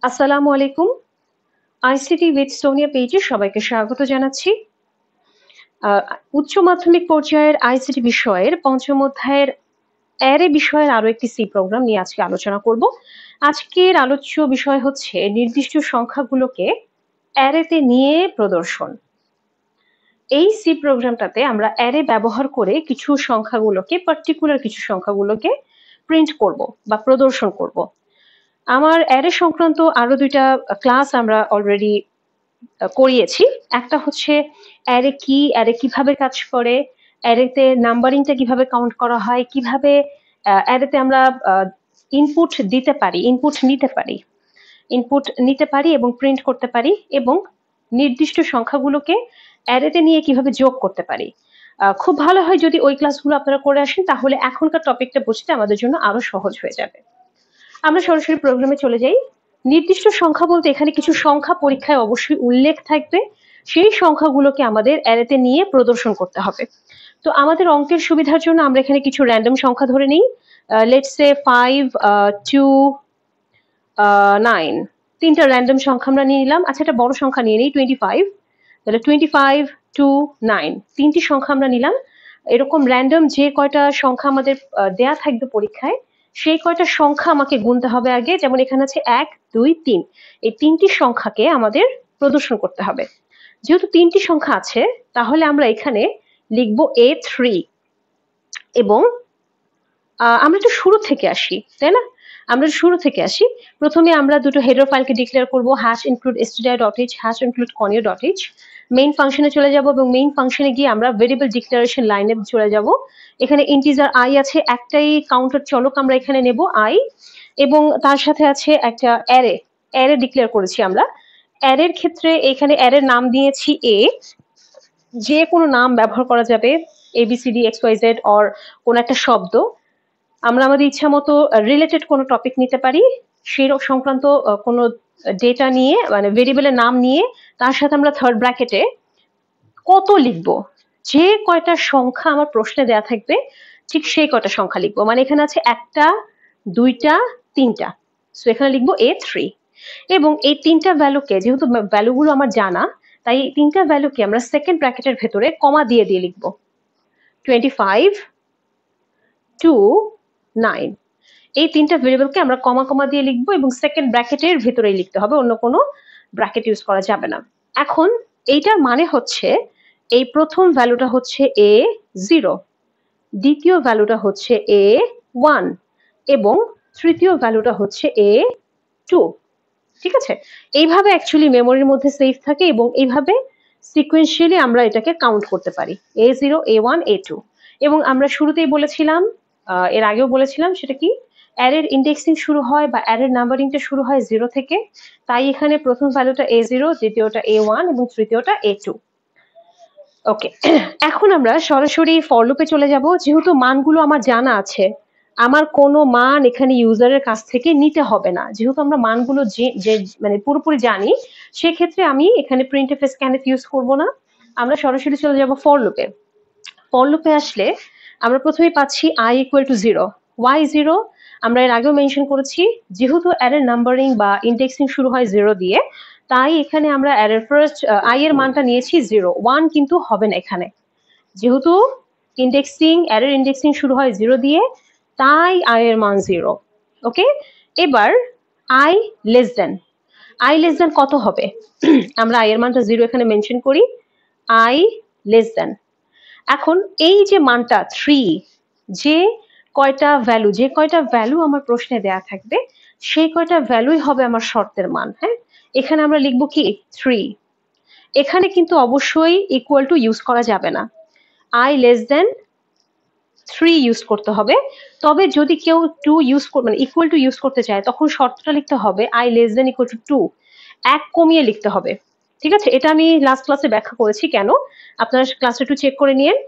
আসসালামু আলাইকুম। ICT with Sonia পেজে সবাইকে স্বাগত জানাচ্ছি। আ উচ্চ মাধ্যমিক পর্যায়ের আইসিটি বিষয়ের পঞ্চম অধ্যায়ের অ্যারে বিষয়ের আরো একটি সি প্রোগ্রাম নিয়ে আজকে আলোচনা করব। আজকের আলোচ্য বিষয় হচ্ছে নির্দিষ্ট সংখ্যাগুলোকে অ্যারেতে নিয়ে প্রদর্শন। এই সি প্রোগ্রামটাতে আমরা অ্যারে ব্যবহার করে কিছু সংখ্যাগুলোকে পার্টিকুলার কিছু সংখ্যাগুলোকে প্রিন্ট করব বা প্রদর্শন করব। আমার অ্যারে সংক্রান্ত আরো ২ টা ক্লাস আমরা অলরেডি করিয়েছি। একটা হচ্ছে অ্যারে কি, অ্যারে কিভাবে কাজ করে, অ্যারেতে নাম্বারিংটা কিভাবে কাউন্ট করা হয়, কিভাবে অ্যারেতে আমরা ইনপুট দিতে পারি, ইনপুট নিতে পারি এবং প্রিন্ট করতে পারি এবং নির্দিষ্ট সংখ্যাগুলোকে অ্যারেতে নিয়ে কিভাবে যোগ করতে পারি। খুব ভালো হয় যদি ওই ক্লাসগুলো আপনারা করে আসেন, তাহলে এখনকার টপিকটা বুঝতে আমাদের জন্য আরো সহজ হয়ে যাবে। আমরা সরাসরি প্রোগ্রামে চলে যাই। নির্দিষ্ট সংখ্যা বলতে এখানে কিছু সংখ্যা পরীক্ষায় অবশ্যই উল্লেখ থাকবে। সেই সংখ্যাগুলোকে আমাদের অ্যারেতে নিয়ে প্রদর্শন করতে হবে। তো আমাদের অঙ্কের সুবিধার জন্য আমরা এখানে কিছু র‍্যান্ডম সংখ্যা ধরে নিই। লেটস সে 5, 2, 9 তিনটা র‍্যান্ডম সংখ্যা আমরা নিয়ে নিলাম। আচ্ছা, একটা বড় সংখ্যা নিয়ে নিই 25। তাহলে 25, 2, 9 তিনটি সংখ্যা আমরা নিলাম। এরকম র‍্যান্ডম যে কয়টা সংখ্যা আমাদের দেয়া থাকবে পরীক্ষায়, সেই কয়টা সংখ্যা আমাকে গুনতে হবে আগে। যেমন এখানে আছে 1, 2, 3 এই তিনটি সংখ্যাকে আমাদের প্রদর্শন করতে হবে। যেহেতু তিনটি সংখ্যা আছে, তাহলে আমরা এখানে লিখব A3 এবং আমরা একটু শুরু থেকে আসি, তাই না? আমরা শুরু থেকে আসি। প্রথমে আমরা দুটো হেডার ফাইলকে ডিক্লেয়ার করব, #include stdio.h, #include conio.h। Main ফাংশনে চলে যাব এবং মেইন ফাংশনে গিয়ে আমরা ভেরিয়েবল ডিক্লারেশন লাইনে চলে যাব। এখানে ইন্টিজার i আছে, একটাই কাউন্টার চলক আমরা এখানে নেব i এবং তার সাথে আছে একটা অ্যারে ডিক্লেয়ার করেছি আমরা। অ্যারের ক্ষেত্রে এখানে অ্যারের নাম দিয়েছি a, যে কোনো নাম ব্যবহার করা যাবে, ABCD XYZ অর কোন একটা শব্দ। আমরা আমাদের ইচ্ছা মতো রিলেটেড কোনো টপিক নিতে পারি, সেই সংক্রান্ত কোনো ডেটা নিয়ে, মানে ভেরিয়েবলের নাম নিয়ে তার সাথে আমরা থার্ড ব্র্যাকেটে কত লিখবো, যে কয়টা সংখ্যা আমার প্রশ্নে দেয়া থাকবে ঠিক সেই কয়টা সংখ্যা লিখবো। মানে এখানে আছে 1টা, 2টা, 3টা। সো এখানে লিখবো A3 এবং এই 3টা ভ্যালুকে, যেহেতু ভ্যালুগুলো আমার জানা, তাই এই 3টা ভ্যালুকে আমরা সেকেন্ড ব্র্যাকেটের ভেতরে কমা দিয়ে লিখবো। 25, 2, 9 এই 3টা ভেরিয়েবলকে আমরা কমা দিয়ে লিখবো এবং সেকেন্ড ব্র্যাকেটের ভেতরেই লিখতে হবে, অন্য কোনো ব্র্যাকেট ইউজ করা যাবে না। এখন এইটার মানে হচ্ছে এই প্রথম ভ্যালুটা হচ্ছে A0, দ্বিতীয় ভ্যালুটা হচ্ছে A1 এবং তৃতীয় ভ্যালুটা হচ্ছে A2। ঠিক আছে? এইভাবে অ্যাকচুয়ালি মেমোরির মধ্যে সেভ থাকে এবং এইভাবে সিকোয়েন্সিয়ালি আমরা এটাকে কাউন্ট করতে পারি, A0, A1, A2। এবং আমরা শুরুতেই বলেছিলাম, এর আগেও বলেছিলাম, সেটা কি, অ্যারের ইন্ডেক্সিং শুরু হয় বা অ্যারের নাম্বারিংটা শুরু হয় 0 থেকে। তাই এখানে প্রথম ভ্যালুটা A0, দ্বিতীয়টা A1 এবং তৃতীয়টা A2। ওকে, এখন আমরা সরাসরি ফর লুপে চলে যাব। যেহেতু মানগুলো আমার জানা আছে, আমার কোনো মান এখানে ইউজারের কাছ থেকে নিতে হবে না। যেহেতু আমরা মানগুলো যে মানে পুরোপুরি জানি, সেক্ষেত্রে আমি এখানে printf scanf ইউজ করব না। আমরা সরাসরি চলে যাব ফর লুপে। ফর লুপে আসলে আমরা প্রথমে পাচ্ছি i equal to 0, y 0। আমরা এর আগেও মেনশন করেছি, যেহেতু অ্যারের নাম্বারিং বা ইন্ডেক্সিং শুরু হয় 0 দিয়ে, তাই এখানে আমরা অ্যারের ফার্স্ট i এর মানটা নিয়েছি 0, 1 কিন্তু হবে না এখানে। যেহেতু অ্যারের ইন্ডেক্সিং শুরু হয় 0 দিয়ে, তাই i এর মান 0। ওকে, এবার i লেস দেন কত হবে? আমরা i এর মানটা 0 এখানে মেনশন করি, i লেস দেন। এখন এই যে মানটা 3, যে কয়টা ভ্যালু আমার প্রশ্নে দেয়া থাকবে, সেই কয়টা ভ্যালুই হবে আমার শর্তের মান। হ্যাঁ, এখানে আমরা লিখবো কি 3। এখানে কিন্তু অবশ্যই ইকুয়াল টু ইউজ করা যাবে না, i লেস দেন 3 ইউজ করতে হবে। তবে যদি কেউ 2 ইউজ মানে ইকুয়াল টু ইউজ করতে চায়, তখন শর্তটা লিখতে হবে i less than equal to 2, এক কমিয়ে লিখতে হবে। ঠিক আছে, এটা আমি লাস্ট ক্লাসে ব্যাখ্যা করেছি কেন, আপনারা ক্লাসে একটু চেক করে নিন।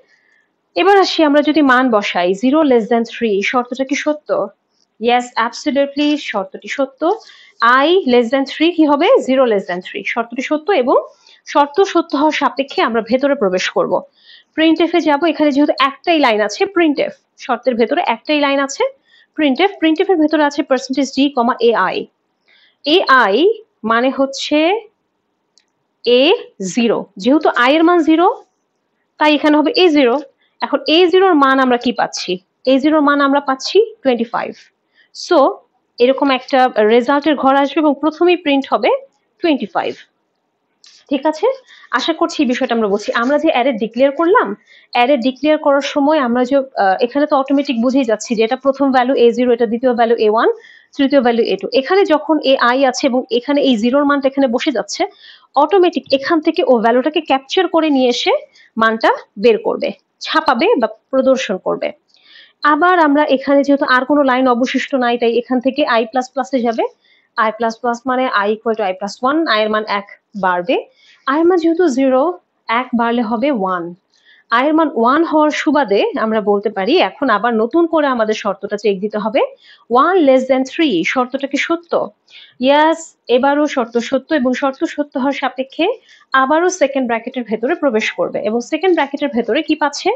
এবার আসি, আমরা যদি মান বসাই 0 লেস দেন 3, শর্তটা কি সত্য? ইয়েস, অ্যাবসলিউটলি শর্তটি সত্য। i লেস দেন 3 কি হবে? 0 লেস দেন 3, শর্তটি সত্য এবং শর্ত সত্য হওয়ার সাপেক্ষে আমরা ভেতরে প্রবেশ করব। printf এ যাব। এখানে যেহেতু একটাই লাইন আছে, printf শর্তের ভেতরে একটাই লাইন আছে, printf এর ভেতরে আছে %d, ai। এ আই মানে হচ্ছে A0, যেহেতু I এর মান 0 তাই এখানে হবে A0। এখন A0 এর মান আমরা কি পাচ্ছি? A0 এর মান আমরা পাচ্ছি 25। সো এরকম একটা রেজাল্টের ঘর আসবে এবং প্রথমেই প্রিন্ট হবে 25। ঠিক আছে, আশা করছি এই বিষয়টা আমরা বুঝছি। আমরা যে অ্যারে ডিক্লেয়ার করলাম, অ্যারে ডিক্লেয়ার করার সময় আমরা যে এখানে তো অটোমেটিক বুঝেই যাচ্ছি যে এটা প্রথম ভ্যালু A0, এটা দ্বিতীয় ভ্যালু A1, তৃতীয় ভ্যালু A2। এখানে যখন AI আছে এবং এখানে এই জিরোর মানটা এখানে বসে যাচ্ছে, অটোমেটিক এখান থেকে ও ভ্যালুটাকে ক্যাপচার করে নিয়ে এসে মানটা বের করবে, ছাপাবে বা প্রদর্শন করবে। আবার আমরা এখানে যেহেতু আর কোনো লাইন অবশিষ্ট নাই, তাই এখান থেকে I++ এ যাবে। I++ মানে I = I+1, I এর মান 1 বাড়বে। I এর মান যেহেতু 0, 1 বাড়লে হবে 1। I এর মান 1 হওয়ার সুবাদে আমরা বলতে পারি এখন আবার নতুন করে আমাদের শর্তটা চেক দিতে হবে। 1 < 3 শর্তটা কি সত্য? ইয়েস, এবারও শর্ত সত্য এবং শর্ত সত্য হওয়ার সাপেক্ষে আবারও সেকেন্ড ব্র্যাকেটের ভেতরে প্রবেশ করবে এবং সেকেন্ড ব্র্যাকেটের ভেতরে কি পাচ্ছে?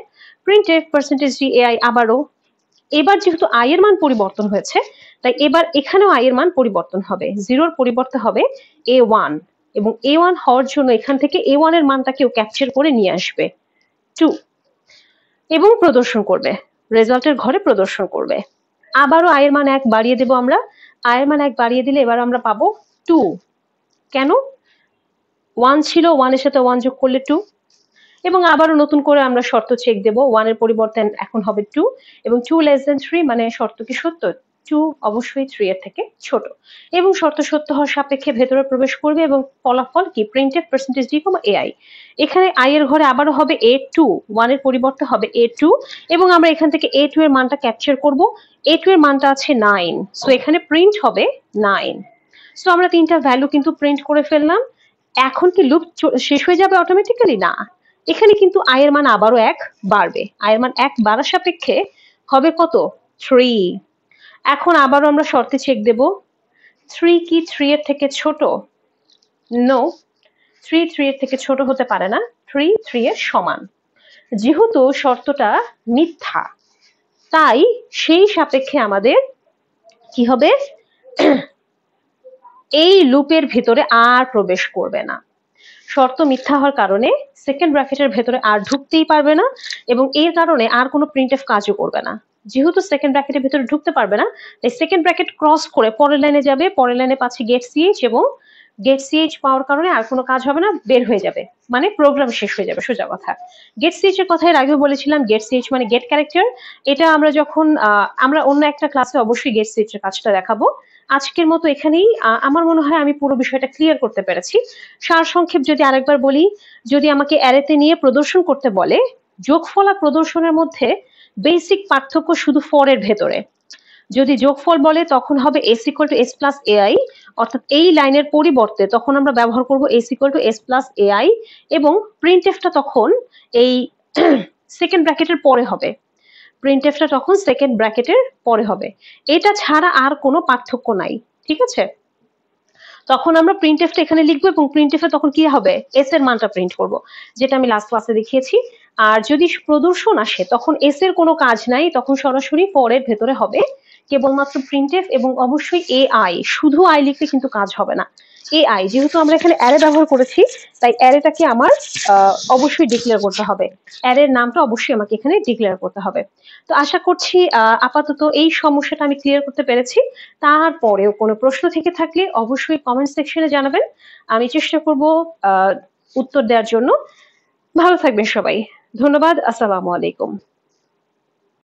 printf %ai আবারও। এবার যেহেতু I এর মান পরিবর্তন হয়েছে, তাই এবার এখানেও I এর মান পরিবর্তন হবে। 0 এর পরিবর্তে হবে A1 এবং A1 হওয়ার জন্য এখান থেকে A1 এর মানটাকেও ক্যাপচার করে নিয়ে আসবে 2 এবং প্রদর্শন করবে, রেজাল্টের ঘরে প্রদর্শন করবে। আবারও I এর মান 1 বাড়িয়ে দেব আমরা। I এর মান 1 বাড়িয়ে দিলে এবার আমরা পাবো 2। কেন? 1 ছিল, 1 এর সাথে 1 যোগ করলে 2 এবং আবারও নতুন করে আমরা শর্ত চেক দেব। 1 এর পরিবর্তে এখন হবে 2 এবং 2 < 3 মানে শর্ত কি সত্য? 2 অবশ্যই 3 এর থেকে ছোট এবং শর্ত সত্য হওয়ার সাপেক্ষে ভেতরে প্রবেশ করবে এবং ফলাফল কি? printf %d, ai। এখানে I এর ঘরে আবারও হবে A2, 1 এর পরিবর্তে হবে A2 এবং আমরা এখান থেকে A2 এর মানটা ক্যাপচার করব। A2 এর মানটা আছে 9, সো এখানে প্রিন্ট হবে 9। সো আমরা তিনটা ভ্যালু কিন্তু প্রিন্ট করে ফেললাম। এখন কি লুপ শেষ হয়ে যাবে অটোমেটিক্যালি? না, এখানে কিন্তু I এর মান আবারও 1 বাড়বে। I এর মান 1 বাড়ার সাপেক্ষে হবে কত? 3। এখন আবারও আমরা শর্তে চেক দেব। 3 কি 3 এর থেকে ছোট? নো, 3 3 এর থেকে ছোট হতে পারে না। 3 3 এর সমান। যেহেতু শর্তটা মিথ্যা, তাই সেই সাপেক্ষে আমাদের কি হবে? এই লুপের ভিতরে আর প্রবেশ করবে না। শর্ত মিথ্যা হওয়ার কারণে সেকেন্ড ব্র্যাকেটের ভেতরে আর ঢুকতেই পারবে না এবং এর কারণে আর কোনো printf কাজও করবে না। যেহেতু সেকেন্ড ব্র্যাকেটের ভেতরে ঢুকতে পারবে না, তাই সেকেন্ড ব্র্যাকেট ক্রস করে পরের লাইনে যাবে। পরের লাইনে পাচ্ছে get ch এবং get ch পাওয়ার কারণে আর কোনো কাজ হবে না, বের হয়ে যাবে, মানে প্রোগ্রাম শেষ হয়ে যাবে, সোজা কথা। get ch এর কথা এর আগেও বলেছিলাম, get ch মানে get ক্যারেক্টার। এটা আমরা যখন আমরা অন্য একটা ক্লাসে অবশ্যই get ch এর কাজটা দেখাবো। আজকের মতো এখানেই আমার মনে হয় আমি পুরো বিষয়টা ক্লিয়ার করতে পেরেছি। সারসংক্ষেপ যদি আরেকবার বলি, যদি আমাকে অ্যারেতে নিয়ে প্রদর্শন করতে বলে, যোগফল আর প্রদর্শনের মধ্যে বেসিক পার্থক্য শুধু ফর এর ভেতরে। যদি যোগফল বলে তখন হবে s = s + ai, অর্থাৎ এই লাইনের পরিবর্তে তখন আমরা ব্যবহার করব s = s + ai এবং প্রিন্টএফটা তখন এই সেকেন্ড ব্র্যাকেটের পরে হবে। প্রিন্টএফটা তখন সেকেন্ড ব্র্যাকেটের পরে হবে। এটা ছাড়া আর কোনো পার্থক্য নাই, ঠিক আছে? তখন আমরা প্রিন্টএফটা এখানে লিখবো এবং প্রিন্টএফে তখন কি হবে? s এর মানটা প্রিন্ট করব, যেটা আমি লাস্ট ক্লাসে দেখিয়েছি। আর যদি প্রদর্শন আসে তখন s এর কোনো কাজ নাই, তখন সরাসরি পরের ভেতরে হবে কেবলমাত্র প্রিন্টএফ এবং অবশ্যই ai। শুধু i লিখলে কিন্তু কাজ হবে না। ai যেহেতু আমরা এখানে অ্যারে ব্যবহার করেছি, তাই অ্যারেটাকে আমার অবশ্যই ডিক্লেয়ার করতে হবে। অ্যারের নামটা অবশ্যই আমাকে এখানে ডিক্লেয়ার করতে হবে। তো আশা করছি আপাতত এই সমস্যাটা আমি ক্লিয়ার করতে পেরেছি। তারপরেও কোনো প্রশ্ন থেকে থাকলে অবশ্যই কমেন্ট সেকশনে জানাবেন, আমি চেষ্টা করব উত্তর দেওয়ার জন্য। ভালো থাকবেন সবাই, ধন্যবাদ, আসসালামু আলাইকুম।